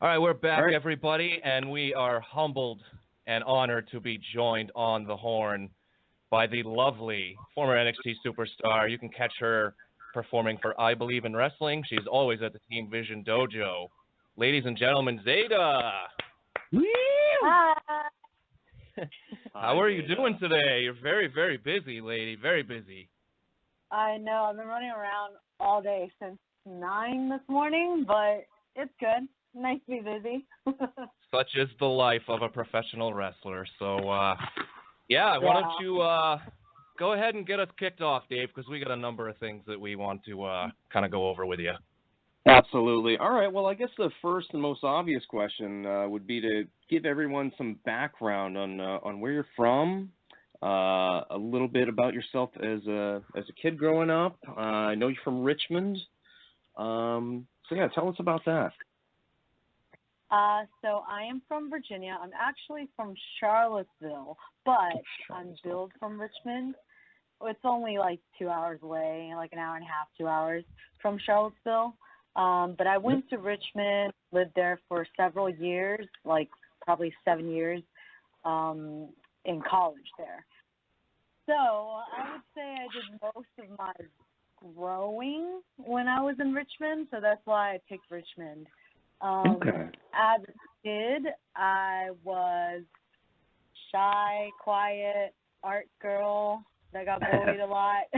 All right, we're back, everybody, and we are humbled and honored to be joined on the horn by the lovely former NXT superstar. You can catch her performing for I Believe in Wrestling. She's always at the Team Vision Dojo. Ladies and gentlemen, Zeda. Hi. How are you doing today? You're very, very busy, lady. Very busy. I know. I've been running around all day since 9 this morning, but it's good. Nice to be busy. Such is the life of a professional wrestler. So, why don't you go ahead and get us kicked off, Dave, because we got a number of things that we want to kind of go over with you. Absolutely. All right. Well, I guess the first and most obvious question would be to give everyone some background on where you're from, a little bit about yourself as a kid growing up. I know you're from Richmond. Tell us about that. So I am from Virginia. I'm actually from Charlottesville, but I'm billed from Richmond. It's only like 2 hours away, like an hour and a half, 2 hours from Charlottesville. But I went to Richmond, lived there for several years, like probably 7 years, in college there. So I would say I did most of my growing when I was in Richmond, so that's why I picked Richmond. As a kid, I was shy, quiet, art girl that got bullied a lot.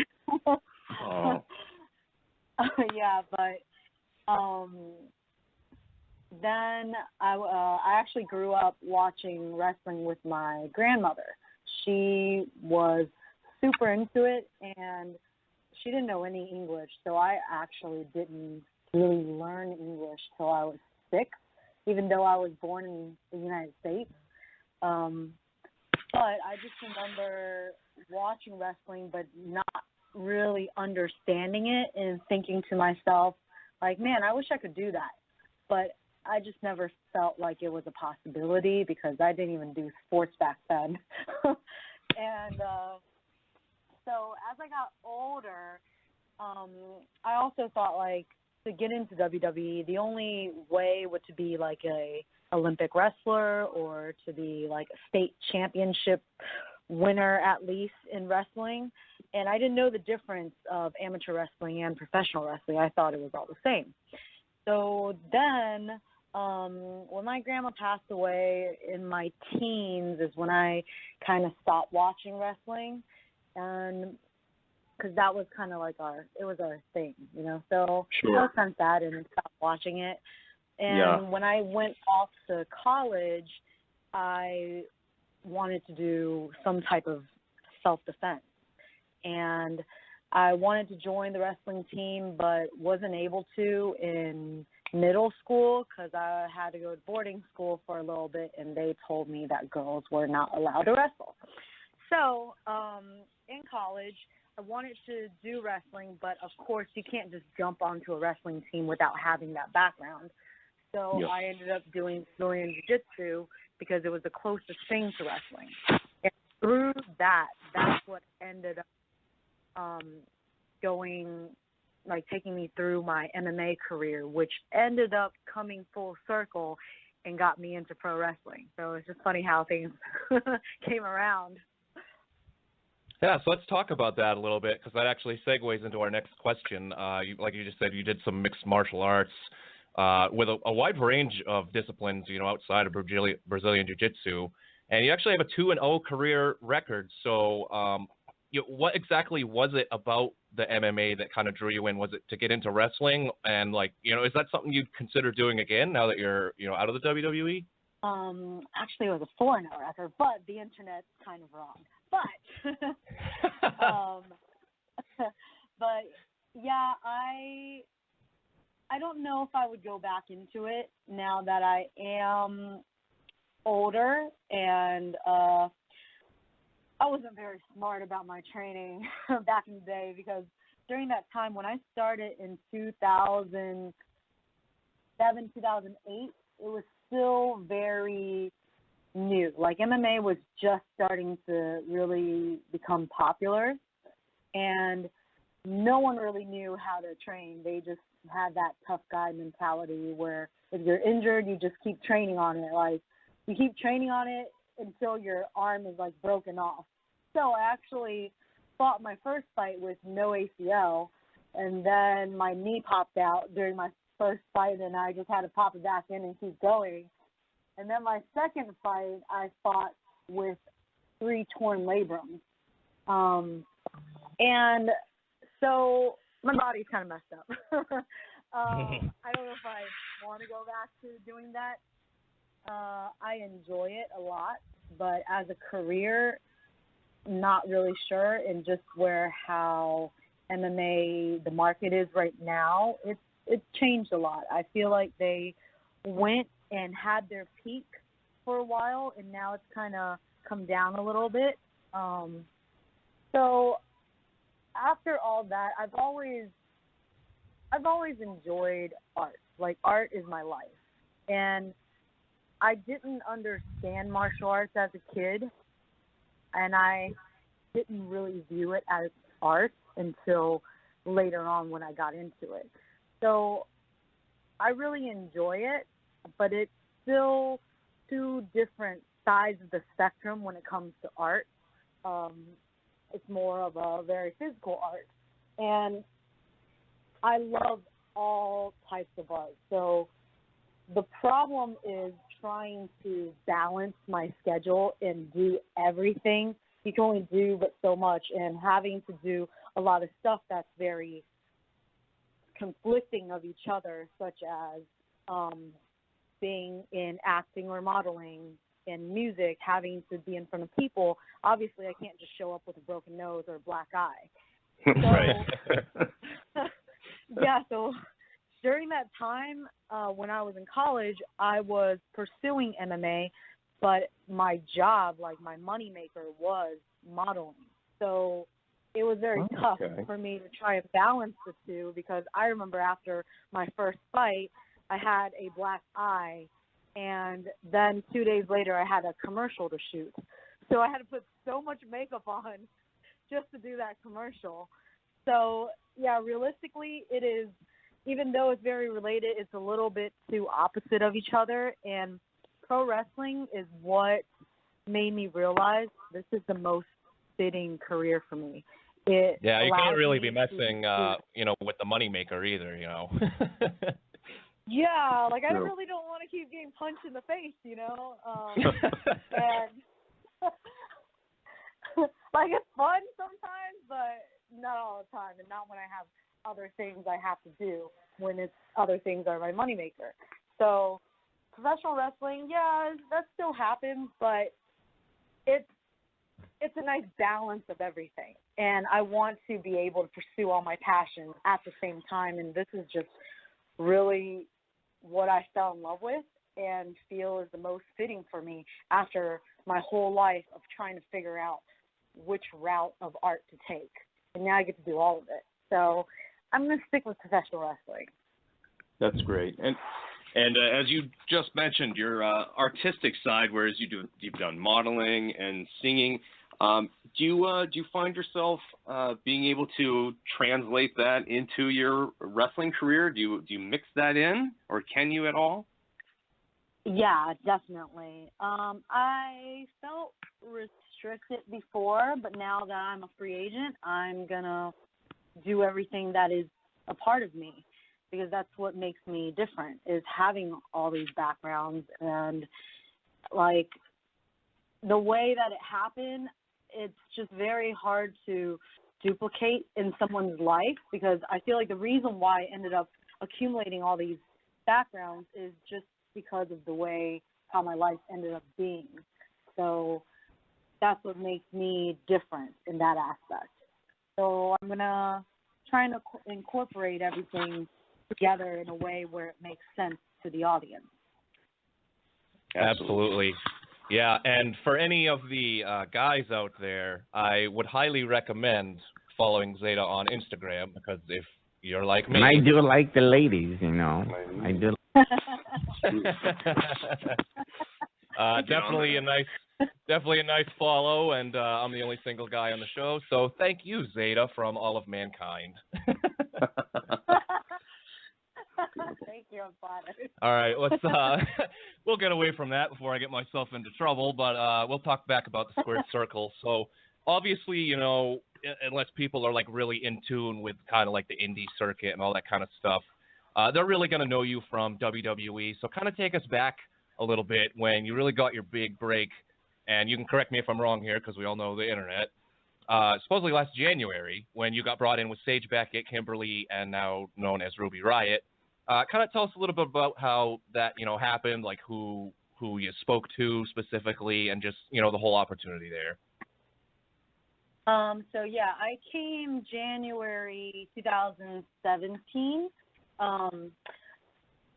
Then I actually grew up watching wrestling with my grandmother. She was super into it, and she didn't know any English, so I actually didn't really learn English till I was 6, even though I was born in the United States. But I just remember watching wrestling but not really understanding it and thinking to myself, like, man, I wish I could do that. But I just never felt like it was a possibility because I didn't even do sports back then. And so as I got older, I also thought, like, to get into WWE, the only way would to be like a Olympic wrestler or to be like a state championship winner at least in wrestling. And I didn't know the difference of amateur wrestling and professional wrestling. I thought it was all the same. So then when my grandma passed away in my teens is when I kind of stopped watching wrestling. And because that was kind of like our thing, you know. So I was kind of sad and stopped watching it. And when I went off to college, I wanted to do some type of self-defense. And I wanted to join the wrestling team, but wasn't able to in middle school because I had to go to boarding school for a little bit, and they told me that girls were not allowed to wrestle. So in college, I wanted to do wrestling, but of course you can't just jump onto a wrestling team without having that background. So I ended up doing Brazilian Jiu-Jitsu because it was the closest thing to wrestling. And through that, that's what ended up taking me through my MMA career, which ended up coming full circle and got me into pro wrestling. So it's just funny how things came around. Yeah, so let's talk about that a little bit because that actually segues into our next question. Like you just said, you did some mixed martial arts with a wide range of disciplines, you know, outside of Brazilian Jiu-Jitsu, and you actually have a 2-0 career record. So what exactly was it about the MMA that kind of drew you in? Was it to get into wrestling? And, like, you know, is that something you'd consider doing again now that you're, you know, out of the WWE? Actually, it was a 4-0 record, but the internet's kind of wrong. But yeah, I don't know if I would go back into it now that I am older, and I wasn't very smart about my training back in the day because during that time when I started in 2007, 2008, it was still very new. Like, MMA was just starting to really become popular, and no one really knew how to train. They just had that tough guy mentality where if you're injured, you just keep training on it. Like, you keep training on it until your arm is, like, broken off. So I actually fought my first fight with no ACL, and then my knee popped out during my first fight, and I just had to pop it back in and keep going. And then my second fight, I fought with 3 torn labrums. And so my body's kind of messed up. I don't know if I want to go back to doing that. I enjoy it a lot, but as a career, not really sure. And just how MMA, the market is right now, it's changed a lot. I feel like they went and had their peak for a while, and now it's kind of come down a little bit. So after all that, I've always enjoyed art. Like, art is my life. And I didn't understand martial arts as a kid, and I didn't really view it as art until later on when I got into it. So I really enjoy it, but it's still 2 different sides of the spectrum when it comes to art. It's more of a very physical art. And I love all types of art. So the problem is trying to balance my schedule and do everything. You can only do but so much, and having to do a lot of stuff that's very conflicting of each other, such as being in acting or modeling, in music, having to be in front of people. Obviously, I can't just show up with a broken nose or a black eye. So, Right. yeah, so during that time, when I was in college, I was pursuing MMA, but my job, like my moneymaker, was modeling. So it was very tough for me to try and balance the two, because I remember after my first fight, I had a black eye, and then 2 days later I had a commercial to shoot. So I had to put so much makeup on just to do that commercial. So, yeah, realistically, it is, even though it's very related, it's a little bit too opposite of each other. And pro wrestling is what made me realize this is the most fitting career for me. You can't really be messing, with the moneymaker either, Yeah, like, I really don't want to keep getting punched in the face, and like, it's fun sometimes, but not all the time, and not when I have other things I have to do, when it's other things are my moneymaker. So professional wrestling, yeah, that still happens, but it's a nice balance of everything, and I want to be able to pursue all my passions at the same time, and this is just really what I fell in love with and feel is the most fitting for me after my whole life of trying to figure out which route of art to take. And now I get to do all of it. So I'm going to stick with professional wrestling. That's great. And as you just mentioned, your artistic side, whereas you've done modeling and singing, do you find yourself being able to translate that into your wrestling career? Do you mix that in, or can you at all? Yeah, definitely. I felt restricted before, but now that I'm a free agent, I'm gonna do everything that is a part of me, because that's what makes me different, is having all these backgrounds. And like, the way that it happened, it's just very hard to duplicate in someone's life, because I feel like the reason why I ended up accumulating all these backgrounds is just because of the way how my life ended up being. So that's what makes me different in that aspect. So I'm going to try and incorporate everything together in a way where it makes sense to the audience. Absolutely. Yeah, and for any of the guys out there, I would highly recommend following Zeda on Instagram, because if you're like me... And I do like the ladies, I do. Definitely a nice follow, and I'm the only single guy on the show, so thank you, Zeda, from all of mankind. All right, let's we'll get away from that before I get myself into trouble, but we'll talk back about the squared circle. So obviously, you know, unless people are like really in tune with kind of like the indie circuit and all that kind of stuff, they're really going to know you from WWE. So kind of take us back a little bit when you really got your big break, and you can correct me if I'm wrong here because we all know the internet. Supposedly last January when you got brought in with Sage Beckett, Kimberly, and now known as Ruby Riott. Kind of tell us a little bit about how that, you know, happened, like who you spoke to specifically, and just, you know, the whole opportunity there. So yeah, I came January 2017.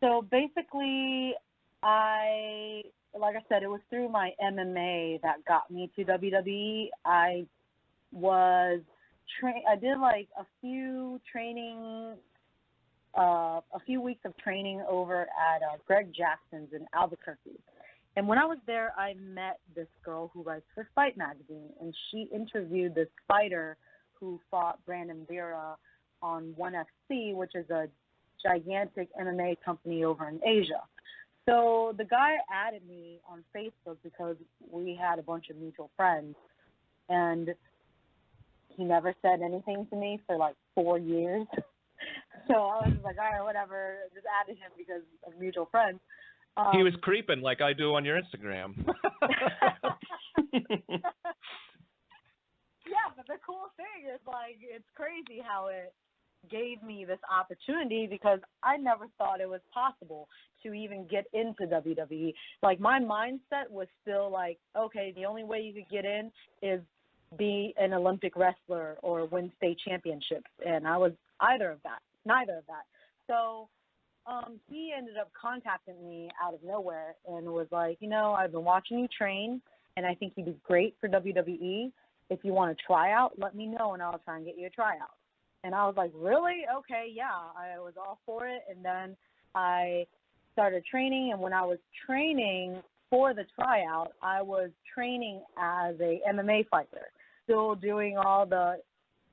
So basically, like I said, it was through my MMA that got me to WWE. I did like a few weeks of training over at Greg Jackson's in Albuquerque. And when I was there, I met this girl who writes for Fight Magazine, and she interviewed this fighter who fought Brandon Vera on ONE FC, which is a gigantic MMA company over in Asia. So the guy added me on Facebook because we had a bunch of mutual friends, and he never said anything to me for like 4 years. So I was just like, all right, whatever, just added him because of mutual friends. He was creeping like I do on your Instagram. Yeah, but the cool thing is, like, it's crazy how it gave me this opportunity because I never thought it was possible to even get into WWE. Like, my mindset was still like, okay, the only way you could get in is be an Olympic wrestler or win state championships. And I was neither of that. So he ended up contacting me out of nowhere and was like, you know, I've been watching you train, and I think you'd be great for WWE. If you want to try out, let me know, and I'll try and get you a tryout. And I was like, really? Okay, yeah. I was all for it. And then I started training, and when I was training for the tryout, I was training as a MMA fighter, still doing all the,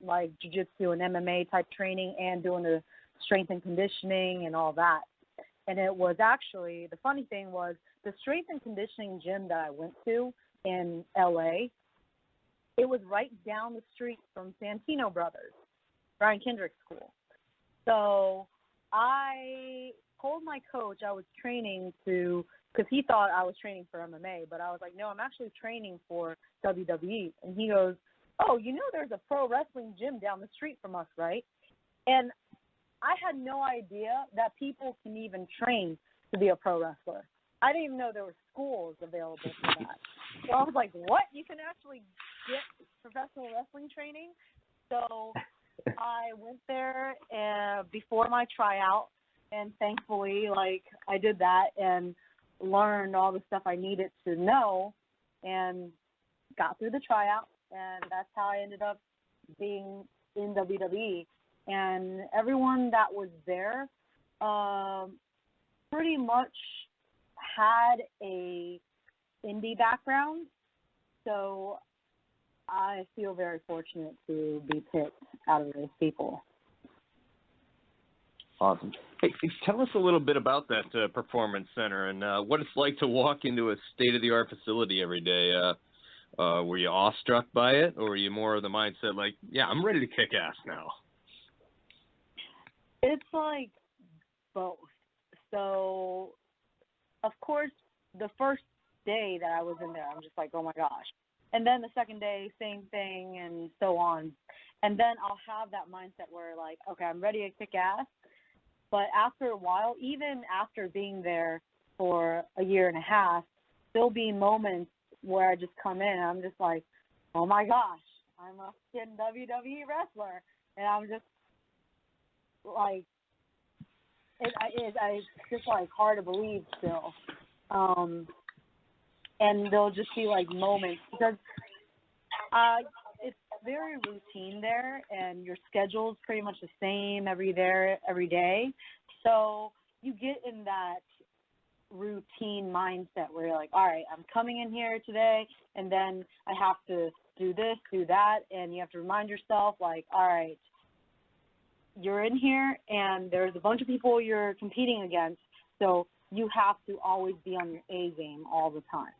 like, jiu-jitsu and MMA type training and doing the strength and conditioning and all that. And it was actually, the funny thing was, the strength and conditioning gym that I went to in LA, it was right down the street from Santino Brothers, Brian Kendrick's school. So I told my coach I was training because he thought I was training for MMA, but I was like, no, I'm actually training for WWE. And he goes, oh, you know there's a pro wrestling gym down the street from us, right? And I had no idea that people can even train to be a pro wrestler. I didn't even know there were schools available for that. So I was like, what? You can actually get professional wrestling training? So I went there before my tryout, and thankfully, like, I did that and learned all the stuff I needed to know and got through the tryout, and that's how I ended up being in WWE. And everyone that was there pretty much had a indie background, so I feel very fortunate to be picked out of those people. Awesome. Hey, tell us a little bit about that performance center and what it's like to walk into a state-of-the-art facility every day. Were you awestruck by it, or were you more of the mindset like, yeah, I'm ready to kick ass now? It's like both. So, of course, the first day that I was in there, I'm just like, oh my gosh. And then the second day, same thing, and so on. And then I'll have that mindset where, like, okay, I'm ready to kick ass. But after a while, even after being there for a year and a half, there'll be moments where I just come in and I'm just like, oh my gosh, I'm a fucking WWE wrestler. And I'm just like, it's just like hard to believe still. And there'll just be like moments because it's very routine there, and your schedule's pretty much the same every day. So you get in that routine mindset where you're like, all right, I'm coming in here today, and then I have to do this, do that, and you have to remind yourself, like, all right, you're in here, and there's a bunch of people you're competing against, So you have to always be on your A game all the time.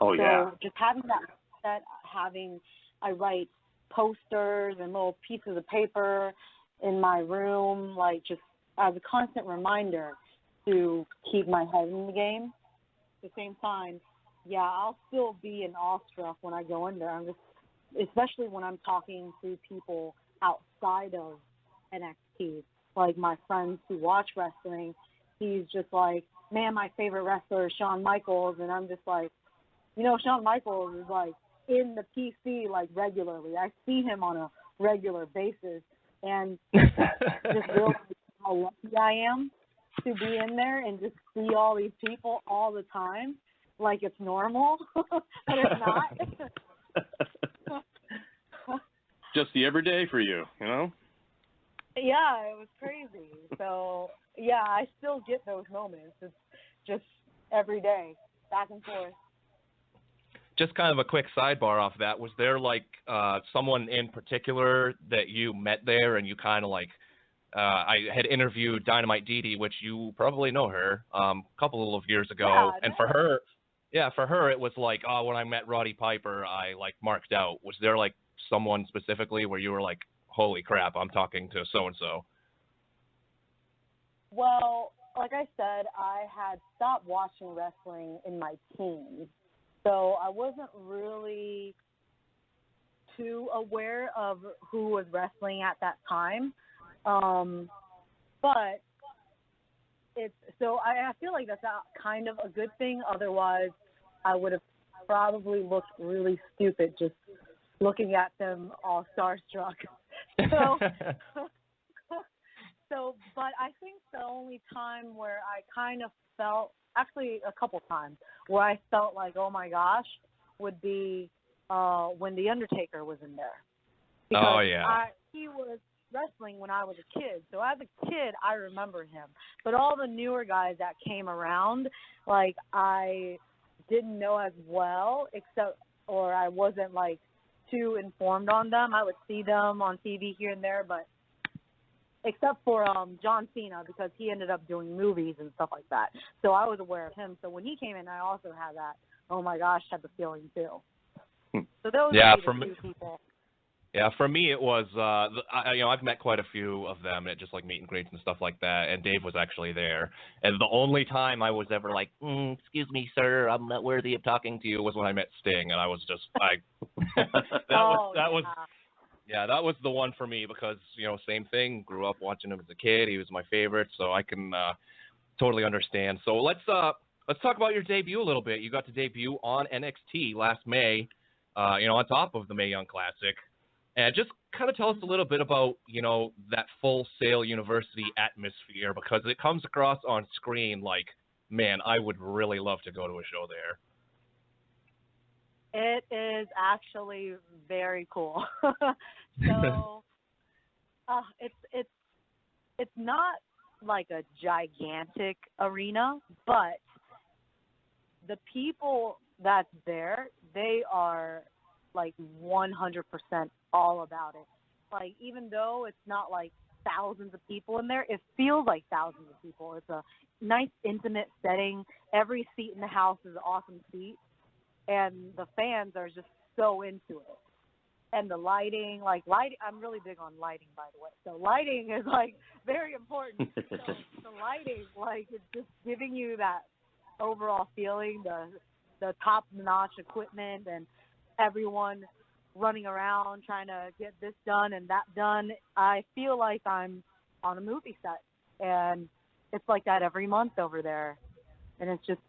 Oh, yeah. So just having that set, I write posters and little pieces of paper in my room, like just as a constant reminder to keep my head in the game. At the same time, yeah, I'll still be an awestruck when I go in there. Especially when I'm talking to people outside of NXT, like my friends who watch wrestling. He's just like, man, my favorite wrestler is Shawn Michaels, and I'm just like, Shawn Michaels is like in the PC like regularly. I see him on a regular basis, and just realize how lucky I am to be in there and just see all these people all the time, like it's normal, but it's not. Just the everyday for you, you know? Yeah, it was crazy. So, yeah, I still get those moments. It's just every day, back and forth. Just kind of a quick sidebar off that. Was there like someone in particular that you met there, and you kind of like? I had interviewed Dynamite Dee Dee, which you probably know her, a couple of years ago, Yeah, and for her, it was like, when I met Roddy Piper, I like marked out. Was there like someone specifically where you were like, holy crap, I'm talking to so and so? Well, like I said, I had stopped watching wrestling in my teens. So I wasn't really too aware of who was wrestling at that time. But I feel like that's kind of a good thing. Otherwise, I would have probably looked really stupid just looking at them all starstruck. But I think the only time where I kind of felt, actually a couple times, where I felt like, oh my gosh, would be when The Undertaker was in there. Because he was wrestling when I was a kid. So as a kid, I remember him. But all the newer guys that came around, like, I didn't know as well, or I wasn't, like, too informed on them. I would see them on TV here and there, but except for John Cena, because he ended up doing movies and stuff like that. So I was aware of him. So when he came in, I also had that, oh my gosh, type of feeling too. So those would be the two people. Yeah, for me it was, I've met quite a few of them at just like meet and greets and stuff like that, and Dave was actually there. And the only time I was ever like, excuse me, sir, I'm not worthy of talking to you, was when I met Sting, and I was just like, that was the one for me because, same thing, grew up watching him as a kid, he was my favorite, so I can totally understand. So let's talk about your debut a little bit. You got to debut on NXT last May, on top of the Mae Young Classic. And just kind of tell us a little bit about, that Full Sail University atmosphere, because it comes across on screen like, man, I would really love to go to a show there. It is actually very cool. So it's not like a gigantic arena, but the people that's there, they are like 100% all about it. Like, even though it's not like thousands of people in there, it feels like thousands of people. It's a nice, intimate setting. Every seat in the house is an awesome seat, and the fans are just so into it. And the lighting, I'm really big on lighting, by the way. So lighting is like very important. So the lighting, like, it's just giving you that overall feeling, the top-notch equipment, and everyone running around trying to get this done and that done. I feel like I'm on a movie set, and it's like that every month over there, and it's just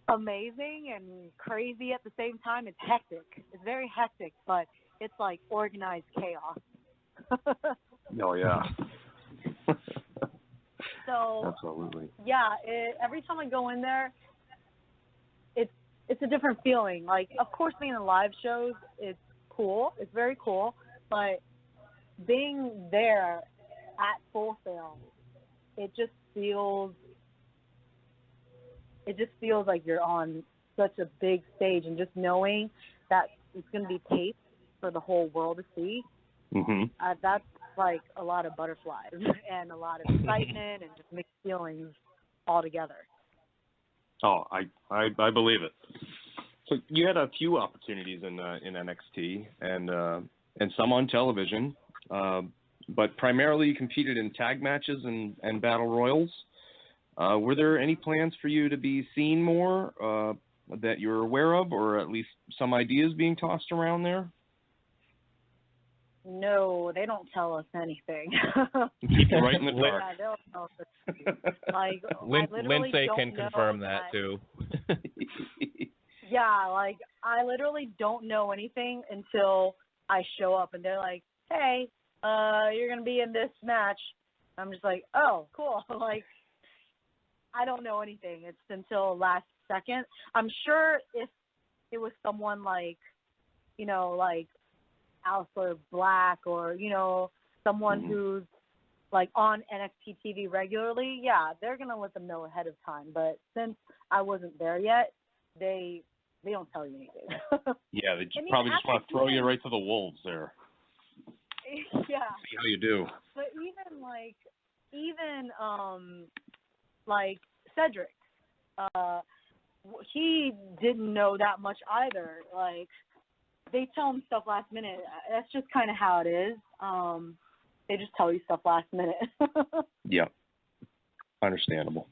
amazing and crazy at the same time. It's hectic. It's very hectic, but it's like organized chaos. Oh, yeah. So, absolutely. Yeah, every time I go in there, it's a different feeling. Like, of course, being in live shows, it's cool. It's very cool. But being there at Full Sail, it just feels like you're on such a big stage, and just knowing that it's going to be taped for the whole world to see. Mm-hmm. like a lot of butterflies and a lot of excitement and just mixed feelings all together. Oh, I believe it. So you had a few opportunities in NXT and some on television, but primarily you competed in tag matches and battle royals. Were there any plans for you to be seen more that you're aware of, or at least some ideas being tossed around there? No, they don't tell us anything. Keep you right in the dark. Yeah, they don't tell us. Like, Lindsay can confirm that too. Yeah, like I literally don't know anything until I show up, and they're like, "Hey, you're gonna be in this match." I'm just like, "Oh, cool." Like, I don't know anything. It's until last second. I'm sure if it was someone like, like Aleister Black or, someone who's like on NXT TV regularly, yeah, they're going to let them know ahead of time. But since I wasn't there yet, they don't tell you anything. Yeah, they probably just want to throw you right to the wolves there. Yeah. See how you do. But even like Cedric, he didn't know that much either. Like, they tell him stuff last minute. That's just kind of how it is. They just tell you stuff last minute. Yeah. Understandable.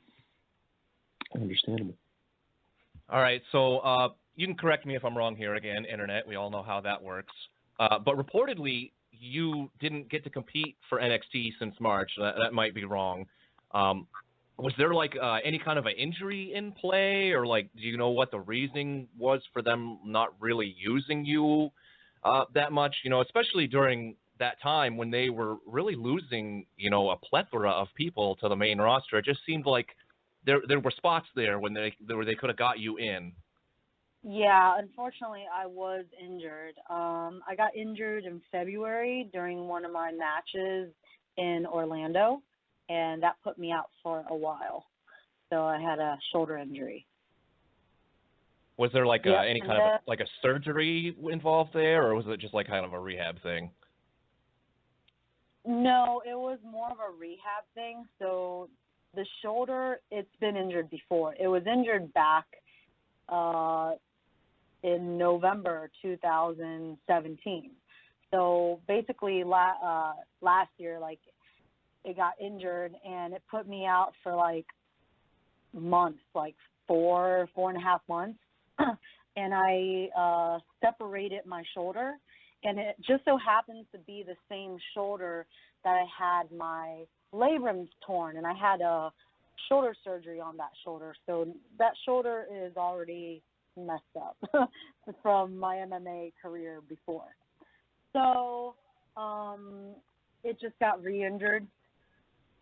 All right, so you can correct me if I'm wrong here again, Internet. We all know how that works. But reportedly, you didn't get to compete for NXT since March. That might be wrong. Was there like any kind of an injury in play, or like, do you know what the reasoning was for them not really using you that much? Especially during that time when they were really losing, a plethora of people to the main roster. It just seemed like there were spots there when they could have got you in. Yeah, unfortunately, I was injured. I got injured in February during one of my matches in Orlando, and that put me out for a while. So I had a shoulder injury. Was there like any kind of like a surgery involved there, or was it just like kind of a rehab thing? No, it was more of a rehab thing. So the shoulder, it's been injured before. It was injured back in November 2017. So basically last year, like, it got injured, and it put me out for like months, like 4.5 months. And I separated my shoulder, and it just so happens to be the same shoulder that I had my labrums torn, and I had a shoulder surgery on that shoulder. So that shoulder is already messed up from my MMA career before. So it just got re-injured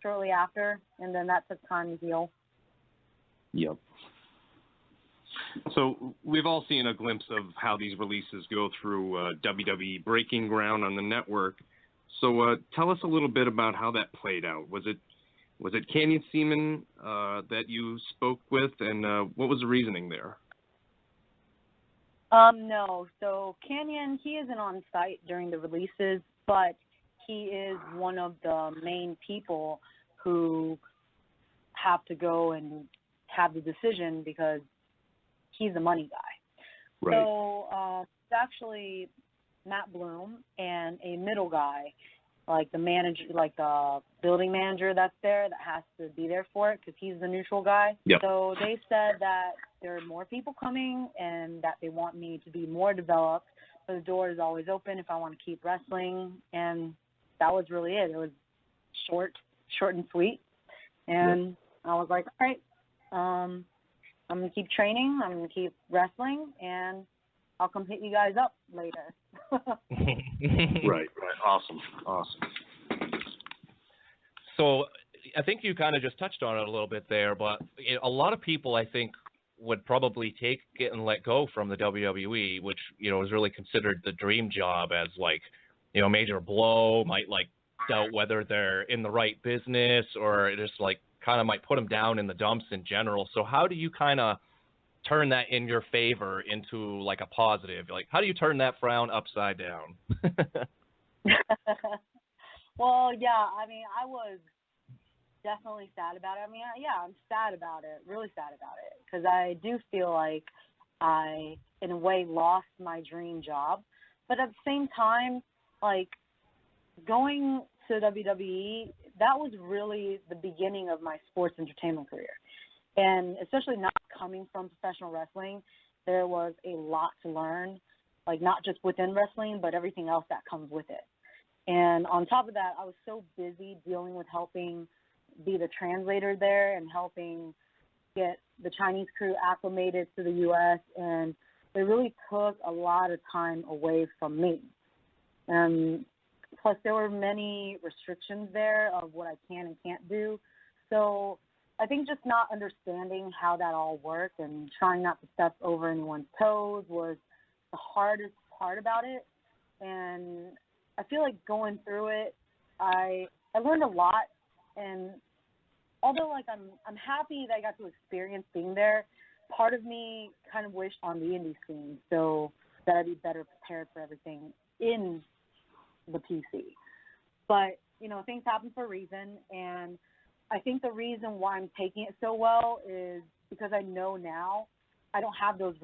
shortly after, and then that took time to heal. Yep. So we've all seen a glimpse of how these releases go through WWE Breaking Ground on the network. So tell us a little bit about how that played out. Was it Canyon Seaman that you spoke with, and what was the reasoning there? No. So Canyon, he isn't on site during the releases, but he is one of the main people who have to go and have the decision because he's the money guy. Right. So it's actually Matt Bloom and a middle guy, like the manager, like the building manager that's there that has to be there for it because he's the neutral guy. Yep. So they said that there are more people coming and that they want me to be more developed. But the door is always open if I want to keep wrestling, and that was really it. It was short and sweet, and yep. I was like, all right, I'm going to keep training, I'm going to keep wrestling, and I'll come hit you guys up later. Right. Awesome. So I think you kind of just touched on it a little bit there, but a lot of people, I think, would probably take getting let go from the WWE, which, is really considered the dream job, as like, major blow, might like doubt whether they're in the right business, or it just like kind of might put them down in the dumps in general. So how do you kind of turn that in your favor into like a positive? Like, how do you turn that frown upside down? Well, yeah, I mean, I was definitely sad about it. I mean, yeah, I'm sad about it, really sad about it, because I do feel like I, in a way, lost my dream job. But at the same time, like, going to WWE, that was really the beginning of my sports entertainment career. And especially not coming from professional wrestling, there was a lot to learn, like not just within wrestling, but everything else that comes with it. And on top of that, I was so busy dealing with helping be the translator there and helping get the Chinese crew acclimated to the U.S., and it really took a lot of time away from me. Plus, there were many restrictions there of what I can and can't do. So I think just not understanding how that all worked and trying not to step over anyone's toes was the hardest part about it. And I feel like going through it, I learned a lot. And although like I'm happy that I got to experience being there, part of me kind of wished on the indie scene so that I'd be better prepared for everything in the PC. But, you know, things happen for a reason, and I think the reason why I'm taking it so well is because I know now I don't have those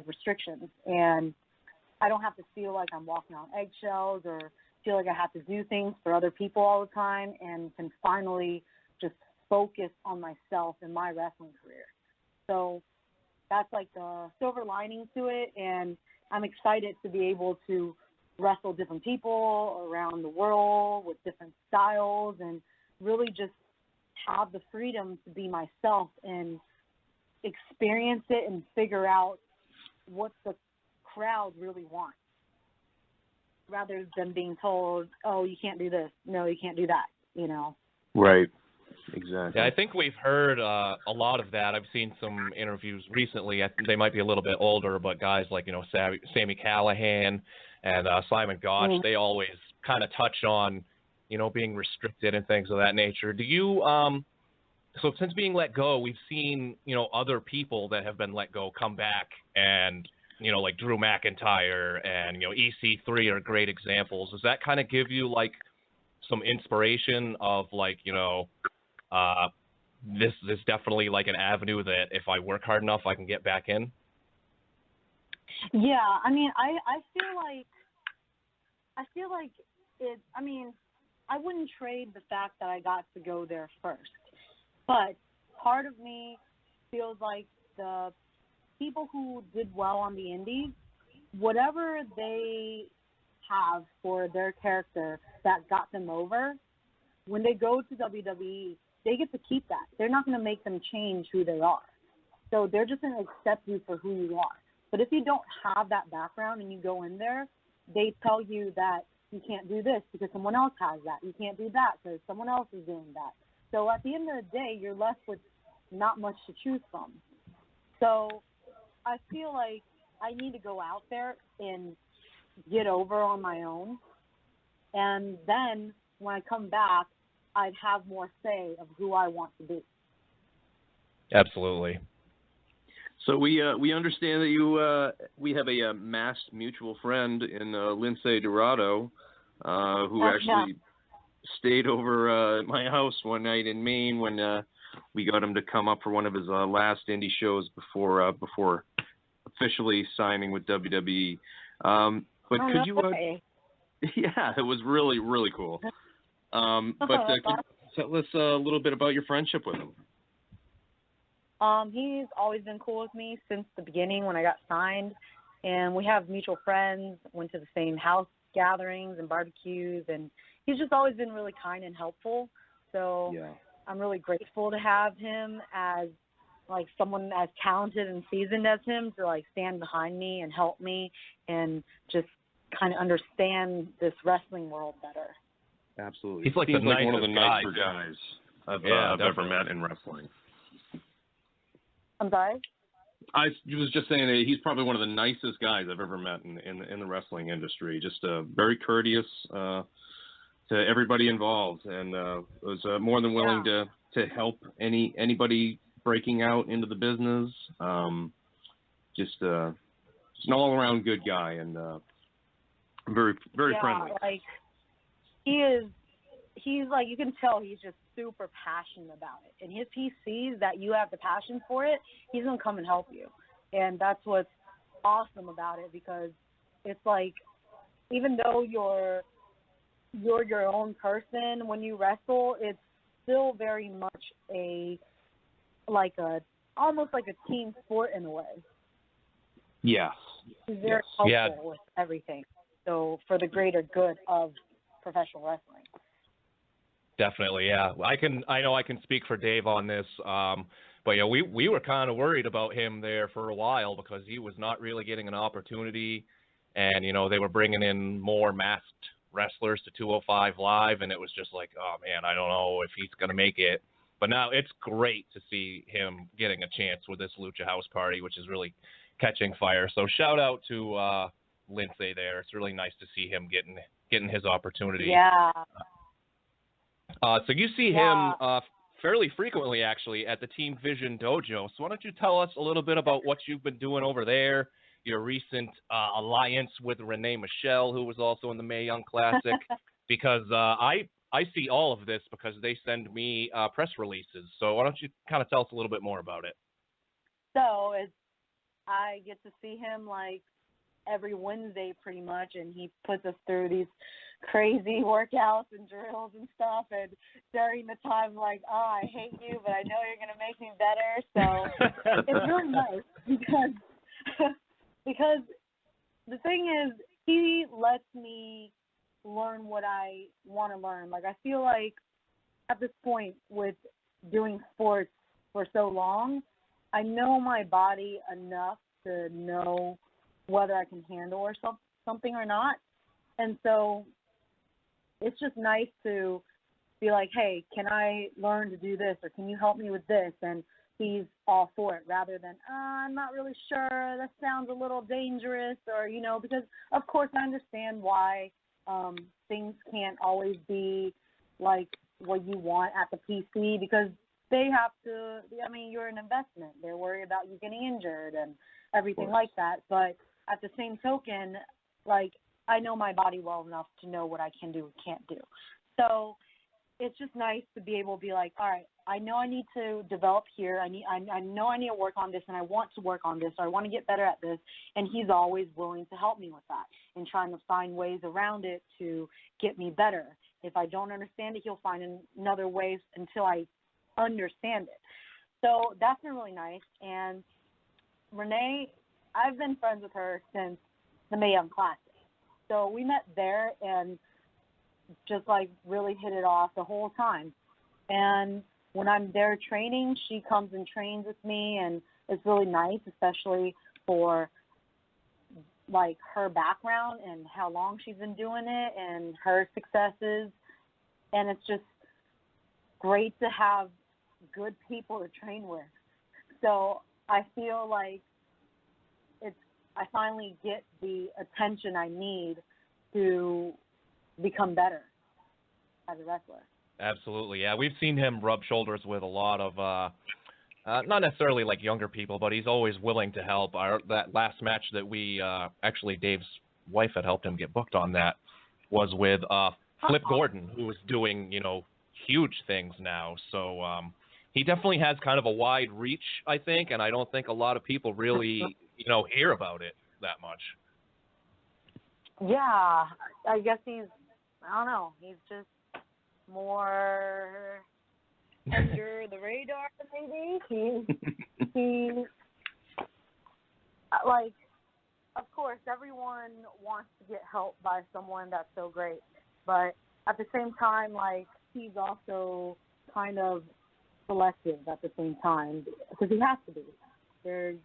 restrictions, and I don't have to feel like I'm walking on eggshells or feel like I have to do things for other people all the time, and can finally just focus on myself and my wrestling career. So that's like the silver lining to it, and I'm excited to be able to wrestle different people around the world with different styles and really just have the freedom to be myself and experience it and figure out what the crowd really wants, rather than being told, oh, you can't do this, no, you can't do that, you know. Right. Exactly. Yeah, I think we've heard a lot of that. I've seen some interviews recently. They might be a little bit older, but guys like, you know, Sami Callihan and Simon Gotch, they always kind of touch on, you know, being restricted and things of that nature. Do you, so since being let go, we've seen, you know, other people that have been let go come back, and, you know, like Drew McIntyre and, you know, EC3 are great examples. Does that kind of give you, like, some inspiration of, like, you know, this is definitely like an avenue that if I work hard enough, I can get back in? Yeah, I mean, I feel like it, I mean, I wouldn't trade the fact that I got to go there first, but part of me feels like the people who did well on the indies, whatever they have for their character that got them over, when they go to WWE, they get to keep that. They're not going to make them change who they are. So they're just going to accept you for who you are. But if you don't have that background and you go in there, they tell you that you can't do this because someone else has that. You can't do that because someone else is doing that. So at the end of the day, you're left with not much to choose from. So I feel like I need to go out there and get over on my own. And then when I come back, I'd have more say of who I want to be. Absolutely. So we understand that you we have a masked mutual friend in Lindsay Dorado, who actually stayed over at my house one night in Maine when we got him to come up for one of his last indie shows before officially signing with WWE. But could you? Yeah, it was really, really cool. But could you tell us a little bit about your friendship with him? He's always been cool with me since the beginning when I got signed, and we have mutual friends, went to the same house gatherings and barbecues, and he's just always been really kind and helpful. So yeah. I'm really grateful to have him as like someone as talented and seasoned as him to like stand behind me and help me and just kind of understand this wrestling world better. Absolutely. He's like Seems like one of the nicer guys I've ever met in wrestling. I'm sorry? I was just saying that he's probably one of the nicest guys I've ever met in the wrestling industry. Just very courteous to everybody involved, and was more than willing to help anybody breaking out into the business. Just an all-around good guy, and very, very friendly. Like he is he's like, you can tell he's just super passionate about it. And if he sees that you have the passion for it, he's going to come and help you. And that's what's awesome about it, because it's like, even though you're your own person when you wrestle, it's still very much almost like a team sport in a way. Yes. He's very helpful with everything. So for the greater good of professional wrestling. Definitely, yeah. I know I can speak for Dave on this, but yeah, we were kind of worried about him there for a while because he was not really getting an opportunity, and they were bringing in more masked wrestlers to 205 Live, and it was just like, oh man, I don't know if he's gonna make it. But now it's great to see him getting a chance with this Lucha House Party, which is really catching fire. So shout out to Lindsay there. It's really nice to see him getting his opportunity. Yeah. So you see him fairly frequently, actually, at the Team Vision Dojo. So why don't you tell us a little bit about what you've been doing over there, your recent alliance with Renee Michelle, who was also in the Mae Young Classic, because I see all of this because they send me press releases. So why don't you kind of tell us a little bit more about it? So I get to see him like every Wednesday pretty much, and he puts us through these crazy workouts and drills and stuff, and during the time like, oh, I hate you, but I know you're going to make me better. So it's really nice because the thing is, he lets me learn what I want to learn. Like, I feel like at this point with doing sports for so long, I know my body enough to know whether I can handle something or not. And so it's just nice to be like, hey, can I learn to do this, or can you help me with this? And he's all for it, rather than, I'm not really sure, that sounds a little dangerous, or, because of course I understand why things can't always be like what you want at the PC, because they have to, you're an investment. They're worried about you getting injured and everything like that. But at the same token, like, I know my body well enough to know what I can do and can't do. So it's just nice to be able to be like, all right, I know I need to develop here. I know I need to work on this, and I want to work on this, or I want to get better at this. And he's always willing to help me with that and trying to find ways around it to get me better. If I don't understand it, he'll find another ways until I understand it. So that's been really nice. And Renee, I've been friends with her since the Mae Young Classic. So we met there and just like really hit it off the whole time. And when I'm there training, she comes and trains with me, and it's really nice, especially for like her background and how long she's been doing it and her successes. And it's just great to have good people to train with. So I feel like I finally get the attention I need to become better as a wrestler. Absolutely, yeah. We've seen him rub shoulders with a lot of, not necessarily like younger people, but he's always willing to help. That last match that we, actually Dave's wife had helped him get booked on, that was with Flip Gordon, who is doing, huge things now. So he definitely has kind of a wide reach, I think, and I don't think a lot of people really, hear about it that much. Yeah, I guess he's just more under the radar, maybe. He like, of course, everyone wants to get help by someone that's so great, but at the same time, like, he's also kind of selective at the same time, because he has to be. There's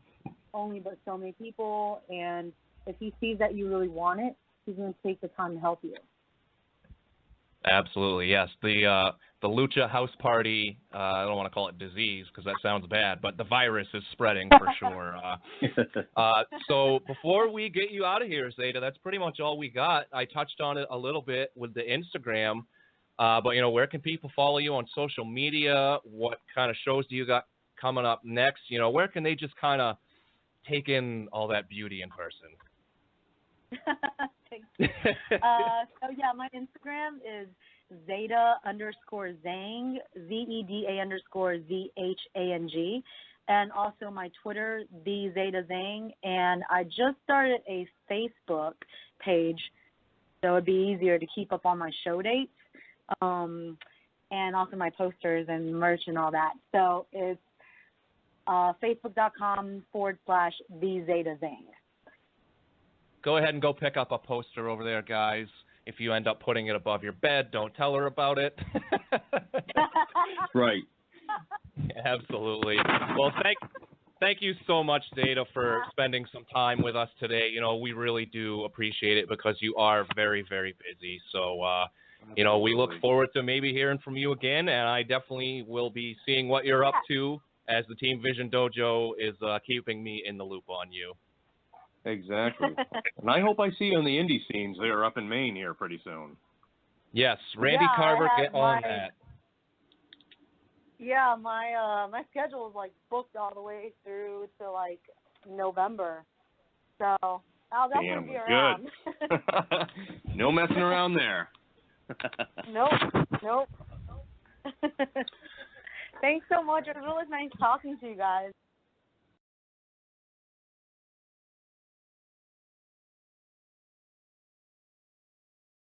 only but so many people, and if he sees that you really want it, he's going to take the time to help you. Absolutely, yes. The Lucha House Party, I don't want to call it disease because that sounds bad, but the virus is spreading for sure. So before we get you out of here, Zeda, that's pretty much all we got. I touched on it a little bit with the Instagram, but, where can people follow you on social media? What kind of shows do you got coming up next? Where can they just kind of take in all that beauty in person? Thanks. So yeah, my Instagram is Zeda_Zhang, ZEDA_ZHANG, and also my Twitter, the Zeda Zhang. And I just started a Facebook page, so it'd be easier to keep up on my show dates, and also my posters and merch and all that. So it's facebook.com/the Zeda Zhang. Go ahead and go pick up a poster over there, guys. If you end up putting it above your bed, don't tell her about it. Right. Absolutely. Well, thank you so much, Zeda, for spending some time with us today. You know, we really do appreciate it because you are very, very busy. So, you know, we look forward to maybe hearing from you again, and I definitely will be seeing what you're up to as the Team Vision Dojo is keeping me in the loop on you. Exactly. And I hope I see you on the indie scenes there up in Maine here pretty soon. Yes, Randy Carver, get on that. Yeah, my schedule is like booked all the way through to like November, so I'll definitely be around. Good. No messing around there. Nope. Thanks so much. It was really nice talking to you guys.